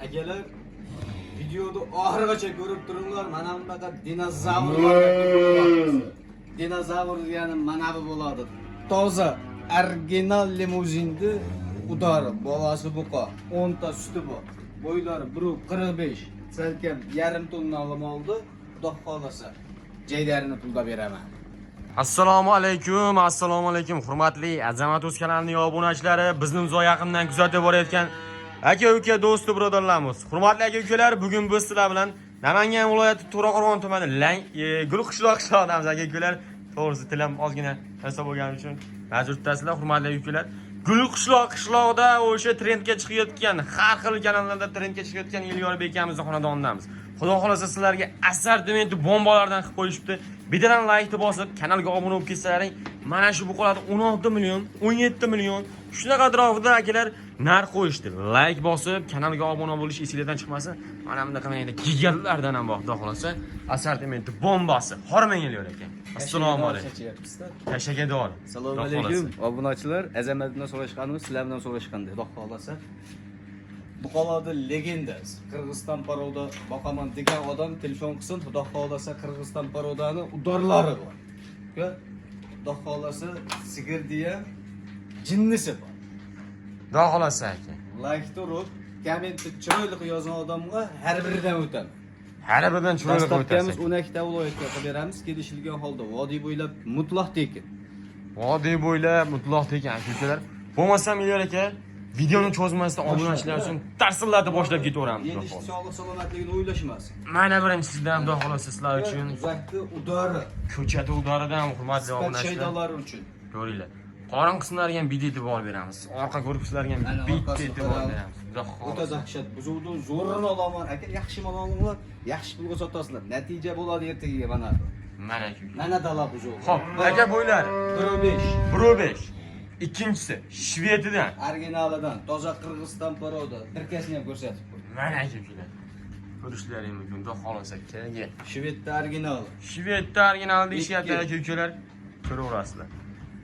Akalar videoda oxirigacha ko'rib turinglar. Mana bunaqa dinozavr. Dinozavr degani mana bu bo'ladi. Toza original limuzinni udari, bolasi buqa, 10 ta suti bor. Bo'ylari 1.45, salkam yarim tonna olib oldi. Xudo xolasa jaydarini pulda beraman. Assalomu alaykum, hurmatli Azamat o'z kanalining obunachilari, bizni uzoq yaqindan kuzatib borayotgan aka-uka, do'st birodarlarimiz. Hurmatli aka-ukalar, bugun biz sizlar bilan Namangan viloyati To'raqo'rg'on tumani Gulqishloqdamiz aka-ukalar. To'g'risi tilim ozgina tasab bo'lgani uchun ma'zur tutasizlar, hurmatli aka-ukalar. Qishloqda o'sha trendga chiqayotgan, har xil kanallarda trendga chiqayotgan Elyor bekamizning xonadonidamiz. Xudo xolasa sizlarga assortimenti bombalardan qilib qo'yishibdi. Bittadan like bosib, kanalga obuna bo'lib ketsalaring, mana shu buqalarda 16 million, 17 million shunaqa atrofida akalar narx qo'yishdi. Like bosib, kanalga obuna bo'lish esingizdan chiqmasin. Mana bunaqa gigantlardan ham bor, xudo xolasa assortimenti bombasi. Hormang Elyor aka. Assalomu alaykum. Tashakador. Assalomu alaykum. Obunachilar, Azamatdan so'rashganimiz, sizlardan so'rashganda, xudo xolasa Buqalarda legendas. Qirg'iziston paroda boqaman degan odam telefon qilsin, xudo xolasa Qirg'iziston parodani udorlari bor. Xudo xolasa sigirdiya jinnisi bor. Xudo xolasa aka. Like urib, kommentni chiroyli yozgan odamga har biridan o'taman. Har biridan chiroyli o'tasiz. Biz 12 ta viloyatga qilib beramiz, kelishilgan holda vodiy bo'ylab mutlaq tekin. Vodiy bo'ylab mutlaq tekin aka-ukalar. Bo'lmasam Elyor aka, videoni cho'zmasdan obunachilar uchun darslarni boshlab ketaveramiz. Endi sog'liq salomatligini o'ylashmasin. Mana birinchisidan xudo xolasa sizlar uchun Uzakda udori, ko'chada udoridan hurmatli obunachilar. shaydolari uchun. Ko'ringlar. Qorin qismlariga ham bitta e'tibor beramiz. Orqa ko'rpuslarga ham bitta e'tibor beramiz. Xudo O'ta xolasa. dahshat. Buzuvdi zo'rini olaman. Aka, yaxshi mol olinglar, yaxshi pulga sotasizlar. Natija bo'ladi ertaga mana. Mana aka. Mana dala buzuv. Xo'p, aka bo'ylar 1.5. 1.5. Ikkinchisi Shvediyadan. Originalidan, toza Qirg'iziston paroda. Dirkasini ham ko'rsatib qo'y. Mana aka. Ko'rishlaring mumkin. Xudo xolasa keyin. Shvedda originali. Shvedda original deyishyapti aka-ukalar. Ko'raverasizlar.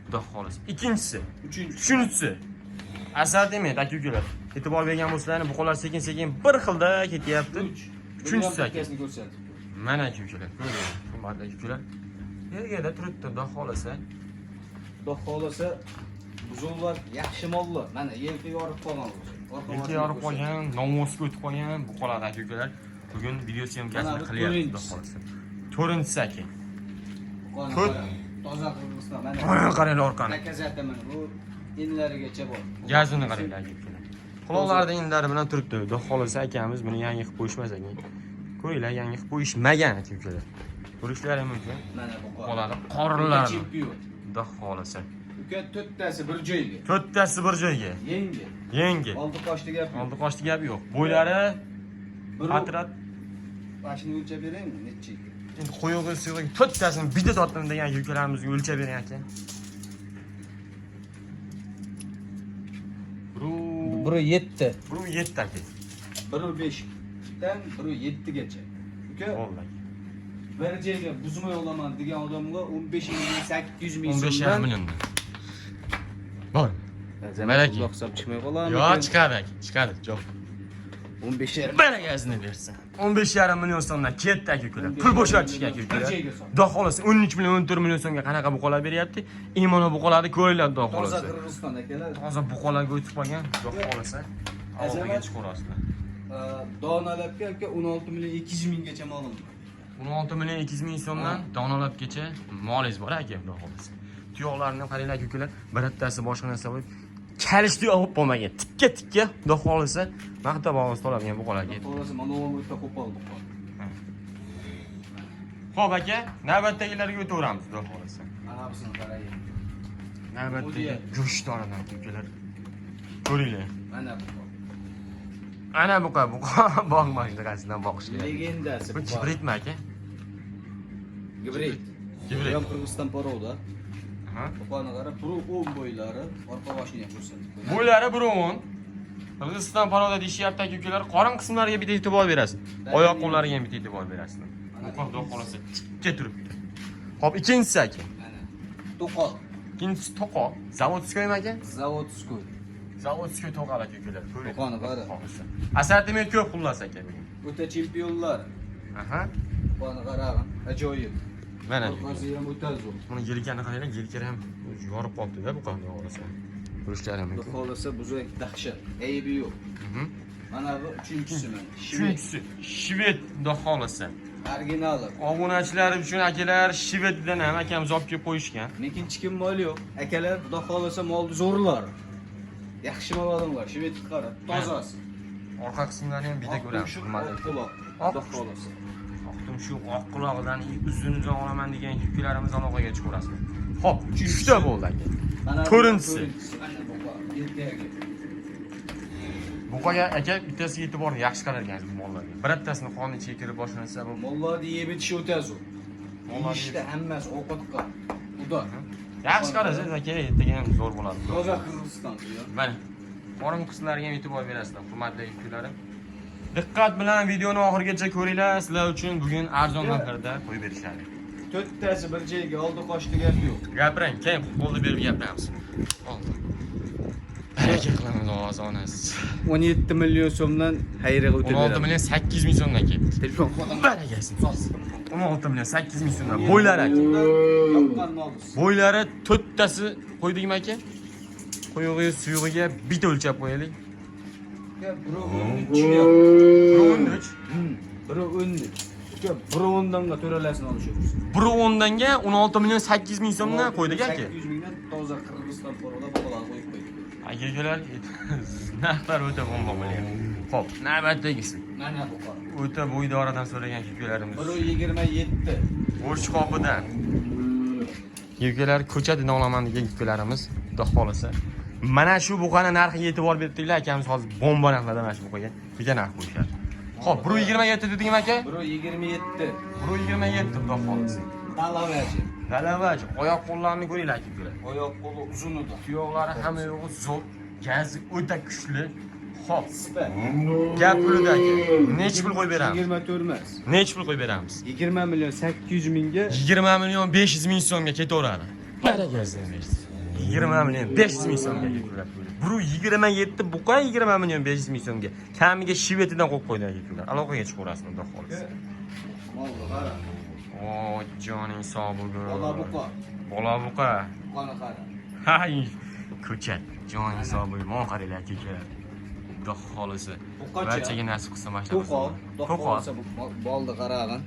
Xudo xolasa. Ikkinchisi, uchinchisi assortiment aka-ukalar. E'tibor bergan bo'lsalaring, buqalar sekin-sekin bir xilda ketyapti. Uchinchisi aka. ko'rsatib qo'y. Mana aka-ukalar. Ko'ring, hurmatli aka-ukalar. Yerga turibdi, xudo xolasa. Xudo xolasa buzuvlar yaxshi mollar. Mana yelka yorib qolgan. Yelka yorib qolgan, nomosga o'tib qolgan buqalar aka-ukalar. Bugun video syomkasini qilyapti, xudo xolasa. To'rtinchisi aka. Toza Qirg'iziston. Mana qarang orqani. Nakazata mana bu inlarigacha bor. Gazini qaranglar aka-ukalar. Quloqlarida inlari bilan turibdi. Xudo xolasa akamiz buni yangi qilib qo'yishmas ekan. Ko'ringlar, yangi qilib qo'yishmagan aka-ukalar. Ko'rishlaring mumkin. Mana bu Buqalarni qorinlari. chempion. Xudo xolasa. Uka to'rttasi bir joyga. To'rttasi bir joyga. Yengil. Oldi qoshdi gap. Oldi qoshdi gap yo'q. Bo'ylari atrat. Mashina o'lchab beraymi? Necha? Endi qo'yog'i suyog'i to'rttasini bitta tortdim degan ukalarimizga o'lchab bering aka. 1.7. 1.7 aka. 1.5dan 1.7gacha. Uka Vallahi. bir joyga buzmay olaman degan odamga 15 million 800 ming 15 million. Bor. Malaki. Hisob chiqmay qoladimi? Yo'q, chiqadi aka, chiqadi. Jo'q. 15 Baragazini bersin. 15,5 million so'mdan ketdi aka-ukalar. Pul bo'shatishga aka-ukalar. Xudo xolasa 13 million, 14 million so'mga qanaqa buqalar beryapti? Imona buqalarni ko'ringlar, xudo xolasa. Toza Qirg'iziston akalar. Toza buqalarga o'tib qolgan, xudo xolasa. Avvalga chiqarasizlar. Donalabga aka 16 million 200 minggacha molim. 16 million 200 ming so'mdan donalabgacha molingiz bor aka, xudo xolasa. Tuyoqlarni qaranglar aka-ukalar, bittasi boshqa narsa bo'lib, kalishni olib bo'lmagan. Tikka, xudo xolasa, maqta bog'iz toladigan buqalarga. Xolasa mana bu yerda qo'pol buqa. Xo'p aka, navbatdagilarga o'taveramiz, xudo xolasa. Mana busini qarang. Navbatdagi go'shtlardan aka-ukalar. Ko'ringlar. Mana buqa. Ana buqa bog' mashinasidan boqishga. Legendasi. Bu gibridmi aka? Gibrid. Gibrid. Ham Qirg'iziston paroda. Ha. Buqani qarab, 1.10 bo'ylari, orqa boshini ham ko'rsatib. Bo'ylari 1.10. Qirg'iziston paroda deyishyapti aka-ukalar. Qorin qismlariga bitta e'tibor berasiz. Oyoq qo'llariga ham bitta e'tibor berasiz. Buqa xudo xolasa tikka turibdi. Xo'p, ikkinchisi aka. Mana. To'qol. Ikkinchisi to'qol. Zavodskoymi aka? Zavodskoy. Zavodskiy to'qal aka ukalar. To'qani qara. Assortiment ko'p xullas aka bugun. O'ta chempionlar. Aha. To'qani qarag'in. Ajoyib. Mana. Orqasi ham o'ta zo'r. Buni yelkani qaranglar, yelkani ham yorib qolibdi-da bu qanday o'g'risa. Ko'rishlarim Xudo mumkin. xolasa buzak dahshat. Aybi yo'q. Mana bu uchinchisi mana. Shunisi shved xudo xolasa. Originali. Obunachilar uchun akalar shveddan ham akamiz olib kelib qo'yishgan. Lekin chikim mol yo'q. Akalar xudo xolasa molni zo'rlar. Yaxshi mol odamlar. Shvedni qara. Tozasi. Orqa qismlarini ham bitta ko'ramiz. Hurmatli. Xudo xolasa. Oqdim shu oq quloqidan uzun olaman degan yuklarimiz aloqaga chiqarasizmi? Xo'p, 3 ta bo'ldi aka. Ko'rinsi. Buqaga aka bittasiga e'tiborni yaxshi qararkansiz bu mollarga. Birattasini qonni chekirib boshlansa bu mollarni yeb etish o'ta zo'r. Mollarda hammasi ovqatga. Xudo. yaxshi qarasangiz aka ertaga ham zo'r bo'ladi. Toza Qirg'iziston. Mana qorin qismlariga ham e'tibor berasizlar, hurmatli yuklarimiz. Diqqat bilan videoni oxirigacha ko'ringlar. Sizlar uchun bugun arzon narxlarda qo'yib berishadi. To'rttasi bir joyga oldi qochdi gap yo'q. Gapiring, keyin qo'lni berib gapiramiz. Oldi. Baraka qilamiz ovozonasiz. 17 million so'mdan xayriga o'tib 16 million 800 ming so'mdan keldi. Telefon qo'ydim. Barakasi. 16 million 800 ming so'mdan. Bo'ylari aka. Yoqqan nolus. Bo'ylari to'rttasi qo'ydikmi aka? Quyug'i suyug'iga bitta o'lchab qo'yaylik. Biri 13. Biri 10danga to'ralasini olishimiz. Biri 10danga 16 million 800 ming so'mdan qo'ydik aka. 800 mingdan toza Qirg'iziston porada bolalar qo'yib qo'ydik. Akalar narxlar o'ta bomba bo'lyapti. Xo'p, navbatdagisi. Mana bu qor. O'ta bo'ydoradan so'ragan yuklarimiz. Biri 27. O'rch qopidan. Yuklar ko'chadidan olaman degan yuklarimiz, xudo xolasa. Mana shu buqani narxiga e'tibor berdinglar, akamiz hozir bomba narxlarda mana shu buqaga bitta narx qo'yishadi. Xo'p, 127 dedingmi aka? Biri 27. 127 xudo xolasa. Talavachi. Talavachi, oyoq qo'llarini ko'ringlar aka. Oyoq qo'li uzun edi. Tuyoqlari hamma yo'g'i zo'r, gazi o'ta kuchli. Xo'p, Sipa. gap pulida aka. Nech pul qo'yib beramiz? 24 emas. Nech pul qo'yib beramiz? 20 million 800 mingga 20 million 500 ming so'mga ketaveradi. Barakasi. 20 million 500 ming so'mga yuklar. Bu 27 buqa 20 million 500 ming so'mga. Kamiga shivetidan qo'yib qo'ydi yuklar. Aloqaga chiqarasizmi, xudo xolasa. Molni qara. O, joning sog' bo'lsin. Bola buqa. Bola buqa. Buqani qara. Hay, ko'chat. Joning sog' bo'lsin. Mon qaranglar aka. Xudo xolasa. Barchaga nasib qilsa mashallah. To'qol. To'qol. Bolni qarag'in.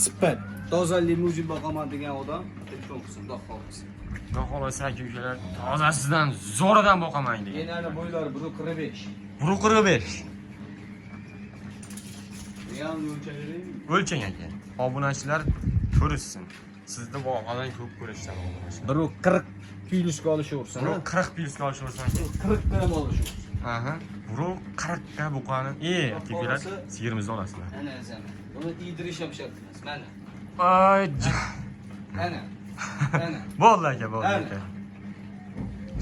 Sipat. Toza limuzin boqaman degan odam telefon qilsin, xudo xolasa. Xudo xolasa aka, tozasidan zo'ridan boqaman degan. Enani bo'ylari 1.45. 1.45. Real o'lchalaylik. O'lchang aka. Obunachilar ko'rishsin. Sizni bu orqadan ko'p ko'rishadi obunachilar. 1.40 kiloga olishaversin. 40 pilsni olishaversin. 40 gram olishaversin. Aha. 40 ta buqani. Akalar, sigirimizni olasizlar. Ana zaman. Buni iydirish ham shart emas. Mana. Ay. Ana. Ana. Bo'ldi aka, bo'ldi aka.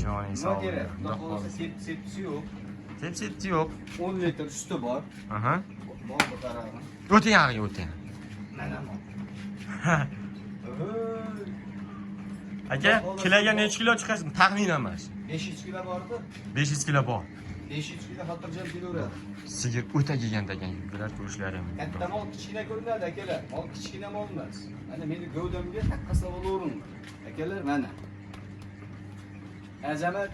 Joning Nima sog' kerak? bo'lsin. Xudo xolasa sepsi yo'q. Sepsi yo'q. 10 litr suti bor. Aha. Bolni qarag'in. O'ting yog'iga o'ting. Mana bu. Aka, kiloga necha kilo chiqasiz? Taxminan emas. 500 kilo bordi. 500 kilo bor. 500 kilo xotirjam kelaveradi. Sigir o'ta kelgan ekan yuklar ko'rishlari ham. Katta mol kichkina ko'rinadi akalar. Mol kichkina mol emas. Mana meni gavdamga taqqaslab olaveringlar. Akalar mana. Azamat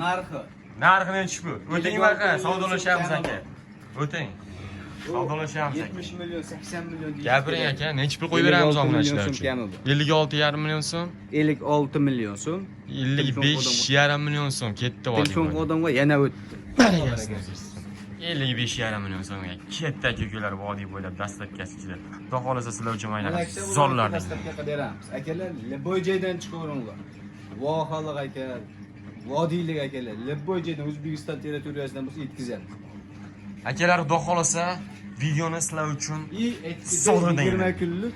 narxi. Narxi nechi bu? O'ting vaqa, savdolashamiz aka. O'ting. Savdolashamiz aka. 70 million, 80 million deydi. Gapiring aka, nechi pul qo'yib beramiz obunachilar uchun? 56,5 million so'm, 56 million so'm, 55,5 million so'm ketdi vodiy. telefon odamga yana o'tdi. 55,5 million so'mga ketdi aka vodiy bo'ylab dastlabkasi ichida. Xudo xolasa sizlar uchun mayli zorlar. Dastlabga beramiz. Akalar, Liboy joydan chiqaveringlar. Vohaliq aka, vodiylik akalar, Liboy joydan O'zbekiston territoriyasidan bo'lsa yetkazamiz. Akalar, xudo xolasa videoni sizlar uchun 20 kunlik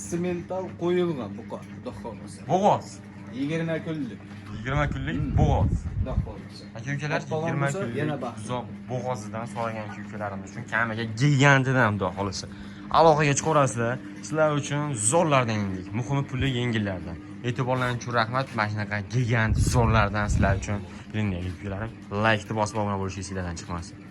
semental qo'yilgan buqa, xudo xolasa. Bo'g'oz. 20 kunlik. 20 kunlik bo'g'oz. Xudo xolasa. Aka-ukalar 20 kunlik yana baxt. uzoq bo'g'ozidan so'ragan ukalarimiz uchun kamiga gigantidan xudo xolasa aloqaga chiqarasizlar. Sizlar uchun zo'rlardan yengil, muhimi puli yengillardan. E'tiborlaringiz uchun rahmat. Mana shunaqa gigant zo'rlardan sizlar uchun liniyali ukalarim. Like bosib obuna bo'lishingiz sizlardan chiqmasin.